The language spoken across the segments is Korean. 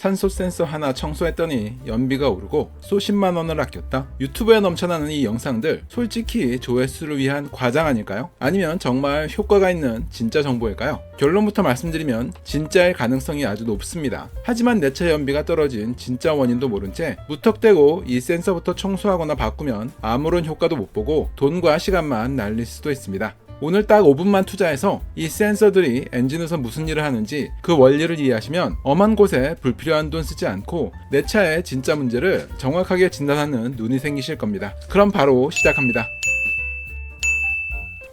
산소 센서 하나 청소했더니 연비가 오르고 수십만 원을 아꼈다. 유튜브에 넘쳐나는 이 영상들 솔직히 조회수를 위한 과장 아닐까요? 아니면 정말 효과가 있는 진짜 정보일까요? 결론부터 말씀드리면 진짜일 가능성이 아주 높습니다. 하지만 내 차 연비가 떨어진 진짜 원인도 모른 채 무턱대고 이 센서부터 청소하거나 바꾸면 아무런 효과도 못 보고 돈과 시간만 날릴 수도 있습니다. 오늘 딱 5분만 투자해서 이 센서들이 엔진에서 무슨 일을 하는지 그 원리를 이해하시면 엄한 곳에 불필요한 돈 쓰지 않고 내 차의 진짜 문제를 정확하게 진단하는 눈이 생기실 겁니다. 그럼 바로 시작합니다.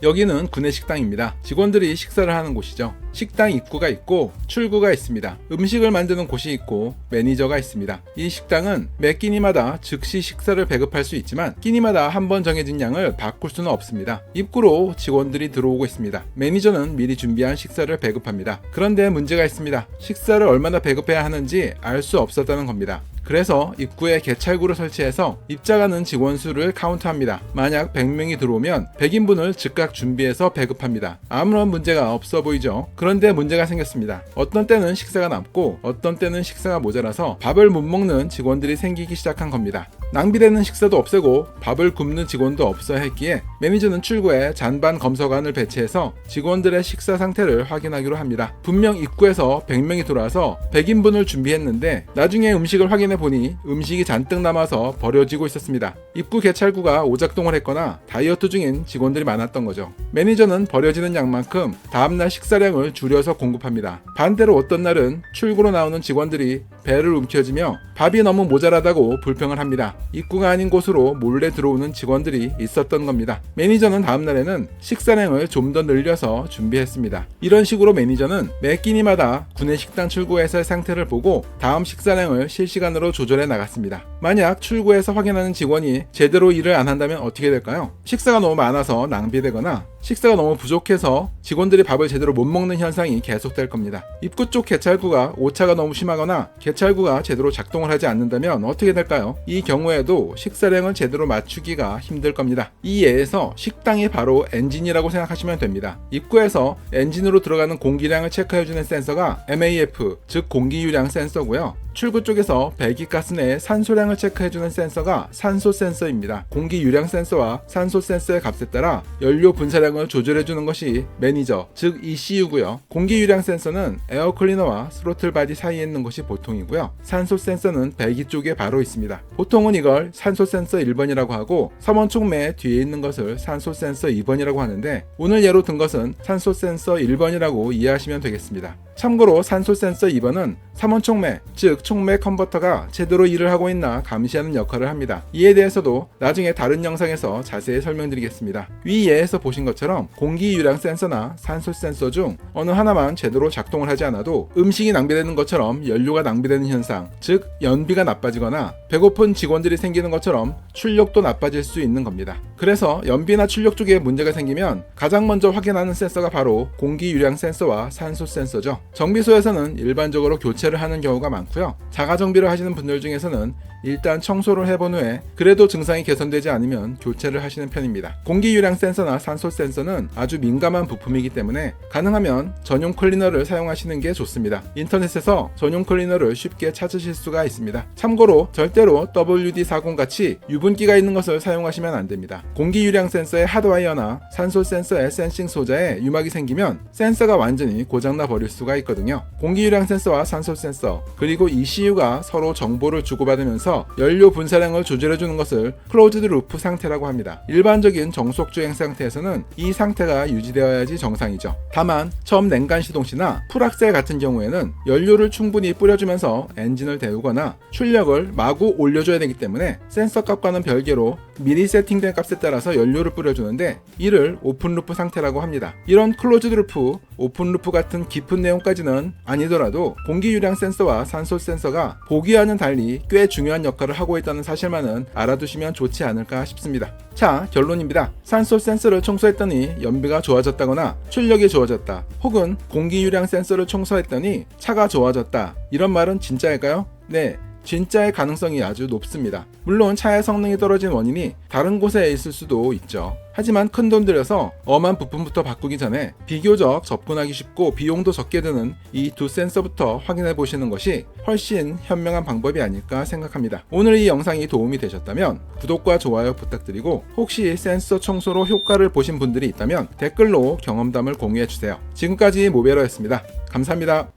여기는 구내식당입니다. 직원들이 식사를 하는 곳이죠. 식당 입구가 있고 출구가 있습니다. 음식을 만드는 곳이 있고 매니저가 있습니다. 이 식당은 매 끼니마다 즉시 식사를 배급할 수 있지만 끼니마다 한 번 정해진 양을 바꿀 수는 없습니다. 입구로 직원들이 들어오고 있습니다. 매니저는 미리 준비한 식사를 배급합니다. 그런데 문제가 있습니다. 식사를 얼마나 배급해야 하는지 알 수 없었다는 겁니다. 그래서 입구에 개찰구를 설치해서 입장하는 직원 수를 카운트합니다. 만약 100명이 들어오면 100인분을 즉각 준비해서 배급합니다. 아무런 문제가 없어 보이죠? 그런데 문제가 생겼습니다. 어떤 때는 식사가 남고 어떤 때는 식사가 모자라서 밥을 못 먹는 직원들이 생기기 시작한 겁니다. 낭비되는 식사도 없애고 밥을 굶는 직원도 없어야 했기에 매니저는 출구에 잔반 검사관을 배치해서 직원들의 식사 상태를 확인하기로 합니다. 분명 입구에서 100명이 들어와서 100인분을 준비했는데 나중에 음식을 확인해 보니 음식이 잔뜩 남아서 버려지고 있었습니다. 입구 개찰구가 오작동을 했거나 다이어트 중인 직원들이 많았던 거죠. 매니저는 버려지는 양만큼 다음날 식사량을 줄여서 공급합니다. 반대로 어떤 날은 출구로 나오는 직원들이 배를 움켜쥐며 밥이 너무 모자라다고 불평을 합니다. 입구가 아닌 곳으로 몰래 들어오는 직원들이 있었던 겁니다. 매니저는 다음날에는 식사량을 좀 더 늘려서 준비했습니다. 이런 식으로 매니저는 매 끼니마다 구내식당 출구에서의 상태를 보고 다음 식사량을 실시간으로 조절해 나갔습니다. 만약 출구에서 확인하는 직원이 제대로 일을 안 한다면 어떻게 될까요? 식사가 너무 많아서 낭비되거나 식사가 너무 부족해서 직원들이 밥을 제대로 못 먹는 현상이 계속될 겁니다. 입구 쪽 개찰구가 오차가 너무 심하거나 개찰구가 제대로 작동을 하지 않는다면 어떻게 될까요? 이 경우에도 식사량을 제대로 맞추기가 힘들 겁니다. 이 예에서 식당이 바로 엔진이라고 생각하시면 됩니다. 입구에서 엔진으로 들어가는 공기량을 체크해주는 센서가 MAF, 즉 공기유량 센서고요. 출구 쪽에서 배기가스 내의 산소량을 체크해주는 센서가 산소 센서입니다. 공기 유량 센서와 산소 센서의 값에 따라 연료 분사량을 조절해주는 것이 매니저, 즉 ECU고요. 공기 유량 센서는 에어 클리너와 스로틀 바디 사이에 있는 것이 보통이고요. 산소 센서는 배기 쪽에 바로 있습니다. 보통은 이걸 산소 센서 1번이라고 하고 섬원 촉매 뒤에 있는 것을 산소 센서 2번이라고 하는데 오늘 예로 든 것은 산소 센서 1번이라고 이해하시면 되겠습니다. 참고로 산소 센서 2번은 삼원 촉매, 즉 촉매 컨버터가 제대로 일을 하고 있나 감시하는 역할을 합니다. 이에 대해서도 나중에 다른 영상에서 자세히 설명드리겠습니다. 위 예에서 보신 것처럼 공기 유량 센서나 산소 센서 중 어느 하나만 제대로 작동을 하지 않아도 음식이 낭비되는 것처럼 연료가 낭비되는 현상, 즉 연비가 나빠지거나 배고픈 직원들이 생기는 것처럼 출력도 나빠질 수 있는 겁니다. 그래서 연비나 출력 쪽에 문제가 생기면 가장 먼저 확인하는 센서가 바로 공기 유량 센서와 산소 센서죠. 정비소에서는 일반적으로 교체를 하는 경우가 많고요. 자가 정비를 하시는 분들 중에서는 일단 청소를 해본 후에 그래도 증상이 개선되지 않으면 교체를 하시는 편입니다. 공기 유량 센서나 산소 센서는 아주 민감한 부품이기 때문에 가능하면 전용 클리너를 사용하시는 게 좋습니다. 인터넷에서 전용 클리너를 쉽게 찾으실 수가 있습니다. 참고로 절대로 WD-40 같이 유분기가 있는 것을 사용하시면 안 됩니다. 공기 유량 센서의 핫와이어나 산소 센서의 센싱 소자에 유막이 생기면 센서가 완전히 고장나 버릴 수가 있거든요. 공기 유량 센서와 산소 센서 그리고 ECU가 서로 정보를 주고받으면서 연료 분사량을 조절해주는 것을 클로즈드 루프 상태라고 합니다. 일반적인 정속 주행 상태에서는 이 상태가 유지되어야지 정상이죠. 다만 처음 냉간 시동 시나 풀악셀 같은 경우에는 연료를 충분히 뿌려주면서 엔진을 데우거나 출력을 마구 올려줘야 되기 때문에 센서 값과는 별개로 미리 세팅된 값에 따라서 연료를 뿌려주는데 이를 오픈 루프 상태라고 합니다. 이런 클로즈드 루프, 오픈 루프 같은 깊은 내용까지는 아니더라도 공기 유량 센서와 산소 센서가 보기와는 달리 꽤 중요한 역할을 하고 있다는 사실만은 알아두시면 좋지 않을까 싶습니다. 자, 결론입니다. 산소 센서를 청소했더니 연비가 좋아졌다거나 출력이 좋아졌다, 혹은 공기 유량 센서를 청소했더니 차가 좋아졌다, 이런 말은 진짜일까요? 네, 진짜의 가능성이 아주 높습니다. 물론 차의 성능이 떨어진 원인이 다른 곳에 있을 수도 있죠. 하지만 큰돈 들여서 엄한 부품부터 바꾸기 전에 비교적 접근하기 쉽고 비용도 적게 드는 이 두 센서부터 확인해 보시는 것이 훨씬 현명한 방법이 아닐까 생각합니다. 오늘 이 영상이 도움이 되셨다면 구독과 좋아요 부탁드리고, 혹시 센서 청소로 효과를 보신 분들이 있다면 댓글로 경험담을 공유해 주세요. 지금까지 모베러였습니다. 감사합니다.